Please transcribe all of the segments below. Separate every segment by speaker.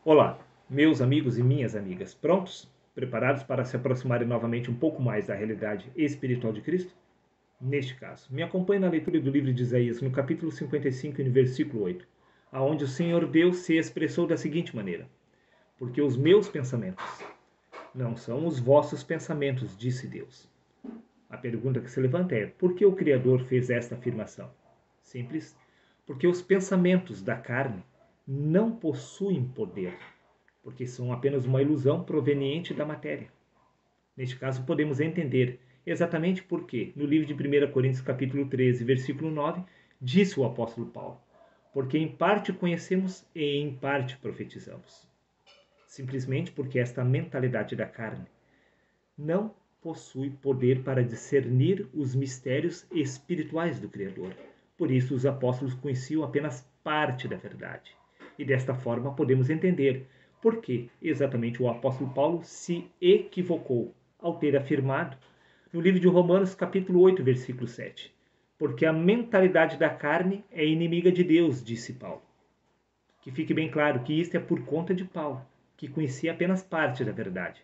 Speaker 1: Olá, meus amigos e minhas amigas, prontos? Preparados para se aproximarem novamente um pouco mais da realidade espiritual de Cristo? Neste caso, me acompanhe na leitura do livro de Isaías, no capítulo 55 e no versículo 8, aonde o Senhor Deus se expressou da seguinte maneira: Porque os meus pensamentos não são os vossos pensamentos, disse Deus. A pergunta que se levanta é: por que o Criador fez esta afirmação? Simples, porque os pensamentos da carne não possuem poder, porque são apenas uma ilusão proveniente da matéria. Neste caso, podemos entender exatamente por que, no livro de 1 Coríntios capítulo 13, versículo 9, disse o apóstolo Paulo: porque em parte conhecemos e em parte profetizamos. Simplesmente porque esta mentalidade da carne não possui poder para discernir os mistérios espirituais do Criador. Por isso, os apóstolos conheciam apenas parte da verdade. E desta forma podemos entender por que exatamente o apóstolo Paulo se equivocou ao ter afirmado no livro de Romanos, capítulo 8, versículo 7. Porque a mentalidade da carne é inimiga de Deus, disse Paulo. Que fique bem claro que isto é por conta de Paulo, que conhecia apenas parte da verdade.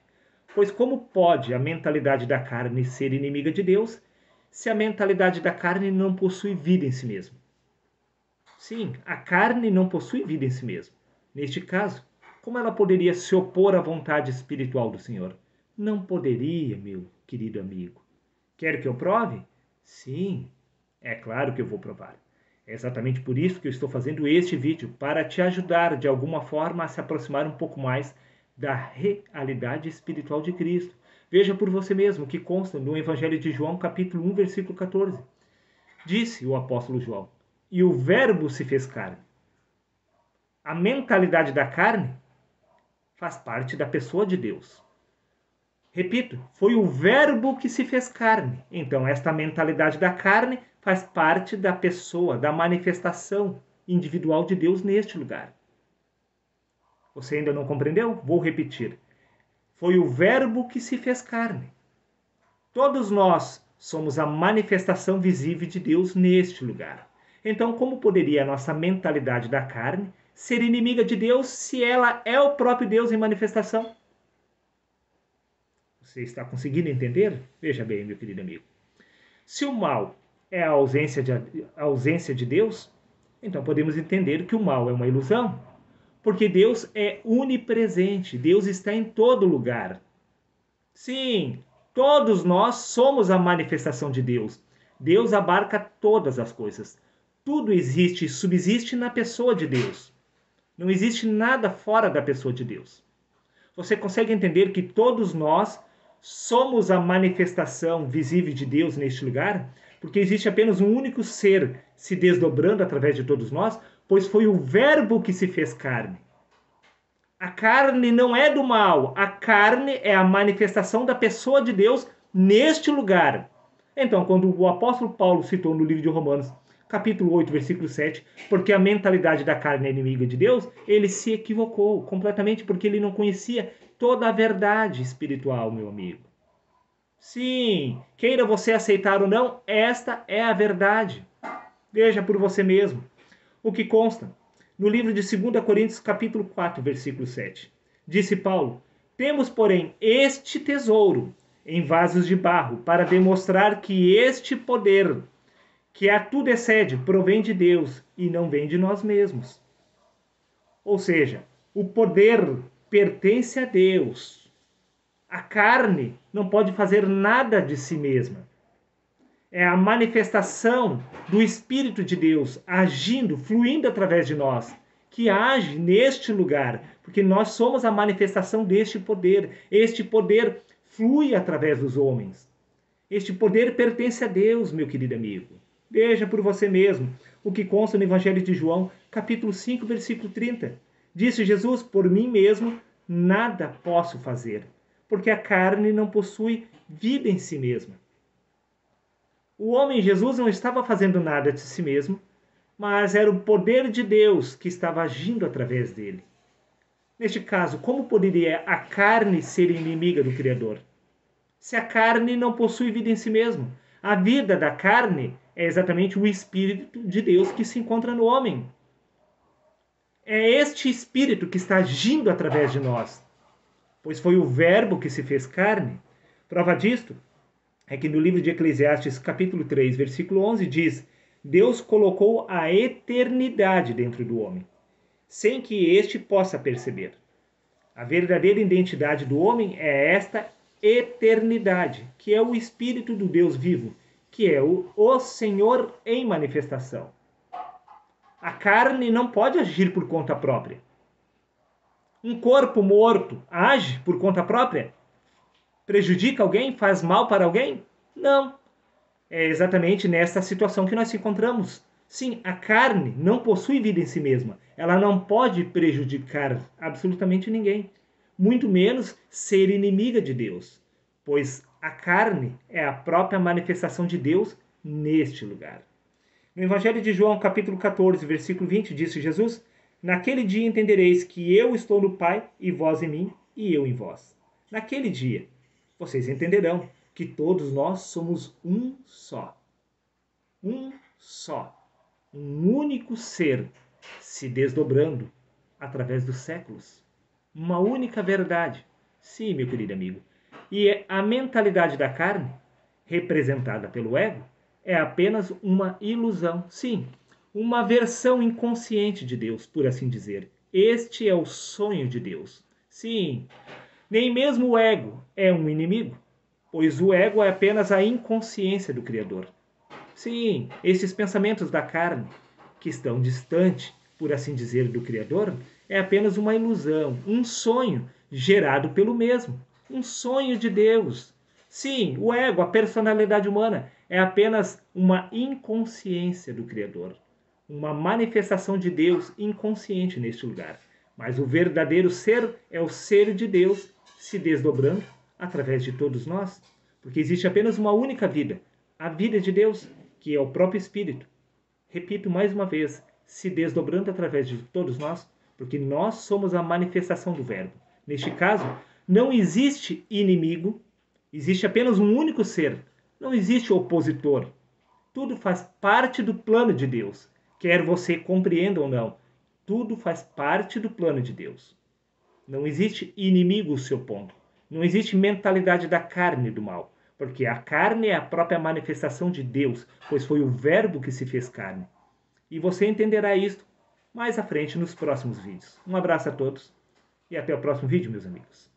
Speaker 1: Pois como pode a mentalidade da carne ser inimiga de Deus, se a mentalidade da carne não possui vida em si mesmo? Sim, a carne não possui vida em si mesmo. Neste caso, como ela poderia se opor à vontade espiritual do Senhor? Não poderia, meu querido amigo. Quer que eu prove? Sim, é claro que eu vou provar. É exatamente por isso que eu estou fazendo este vídeo, para te ajudar de alguma forma a se aproximar um pouco mais da realidade espiritual de Cristo. Veja por você mesmo, que consta no Evangelho de João, capítulo 1, versículo 14. Disse o apóstolo João: e o verbo se fez carne. A mentalidade da carne faz parte da pessoa de Deus. Repito, foi o verbo que se fez carne. Então, esta mentalidade da carne faz parte da pessoa, da manifestação individual de Deus neste lugar. Você ainda não compreendeu? Vou repetir. Foi o verbo que se fez carne. Todos nós somos a manifestação visível de Deus neste lugar. Então, como poderia a nossa mentalidade da carne ser inimiga de Deus se ela é o próprio Deus em manifestação? Você está conseguindo entender? Veja bem, meu querido amigo. Se o mal é a ausência de Deus, então podemos entender que o mal é uma ilusão, porque Deus é onipresente, Deus está em todo lugar. Sim, todos nós somos a manifestação de Deus. Deus abarca todas as coisas. Tudo existe e subsiste na pessoa de Deus. Não existe nada fora da pessoa de Deus. Você consegue entender que todos nós somos a manifestação visível de Deus neste lugar? Porque existe apenas um único ser se desdobrando através de todos nós, pois foi o Verbo que se fez carne. A carne não é do mal, a carne é a manifestação da pessoa de Deus neste lugar. Então, quando o apóstolo Paulo citou no livro de Romanos, capítulo 8, versículo 7, porque a mentalidade da carne é inimiga de Deus, ele se equivocou completamente, porque ele não conhecia toda a verdade espiritual, meu amigo. Sim, queira você aceitar ou não, esta é a verdade. Veja por você mesmo. O que consta no livro de 2 Coríntios, capítulo 4, versículo 7. Disse Paulo: temos, porém, este tesouro em vasos de barro, para demonstrar que este poder, que a tudo excede, provém de Deus e não vem de nós mesmos. Ou seja, o poder pertence a Deus. A carne não pode fazer nada de si mesma. É a manifestação do Espírito de Deus agindo, fluindo através de nós, que age neste lugar, porque nós somos a manifestação deste poder. Este poder flui através dos homens. Este poder pertence a Deus, meu querido amigo. Veja por você mesmo o que consta no Evangelho de João, capítulo 5, versículo 30. Disse Jesus: por mim mesmo nada posso fazer, porque a carne não possui vida em si mesma. O homem Jesus não estava fazendo nada de si mesmo, mas era o poder de Deus que estava agindo através dele. Neste caso, como poderia a carne ser inimiga do Criador? Se a carne não possui vida em si mesmo. A vida da carne é exatamente o Espírito de Deus que se encontra no homem. É este Espírito que está agindo através de nós, pois foi o Verbo que se fez carne. Prova disto é que no livro de Eclesiastes, capítulo 3, versículo 11, diz: Deus colocou a eternidade dentro do homem, sem que este possa perceber. A verdadeira identidade do homem é esta eternidade, que é o Espírito do Deus vivo, que é o Senhor em manifestação. A carne não pode agir por conta própria. Um corpo morto age por conta própria? Prejudica alguém? Faz mal para alguém? Não. É exatamente nesta situação que nós nos encontramos. Sim, a carne não possui vida em si mesma. Ela não pode prejudicar absolutamente ninguém. Muito menos ser inimiga de Deus. Pois a carne é a própria manifestação de Deus neste lugar. No Evangelho de João, capítulo 14, versículo 20, disse Jesus: Naquele dia entendereis que eu estou no Pai, e vós em mim, e eu em vós. Naquele dia, vocês entenderão que todos nós somos um só. Um só. Um único ser se desdobrando através dos séculos. Uma única verdade. Sim, meu querido amigo. E a mentalidade da carne, representada pelo ego, é apenas uma ilusão. Sim, uma versão inconsciente de Deus, por assim dizer. Este é o sonho de Deus. Sim, nem mesmo o ego é um inimigo, pois o ego é apenas a inconsciência do Criador. Sim, esses pensamentos da carne, que estão distante, por assim dizer, do Criador, é apenas uma ilusão, um sonho gerado pelo mesmo, um sonho de Deus. Sim, o ego, a personalidade humana, é apenas uma inconsciência do Criador, uma manifestação de Deus inconsciente neste lugar. Mas o verdadeiro ser é o ser de Deus se desdobrando através de todos nós, porque existe apenas uma única vida, a vida de Deus, que é o próprio Espírito. Repito mais uma vez, se desdobrando através de todos nós, porque nós somos a manifestação do Verbo. Neste caso, não existe inimigo, existe apenas um único ser, não existe opositor. Tudo faz parte do plano de Deus, quer você compreenda ou não. Tudo faz parte do plano de Deus. Não existe inimigo se opondo. Não existe mentalidade da carne do mal, porque a carne é a própria manifestação de Deus, pois foi o Verbo que se fez carne. E você entenderá isto mais à frente nos próximos vídeos. Um abraço a todos e até o próximo vídeo, meus amigos.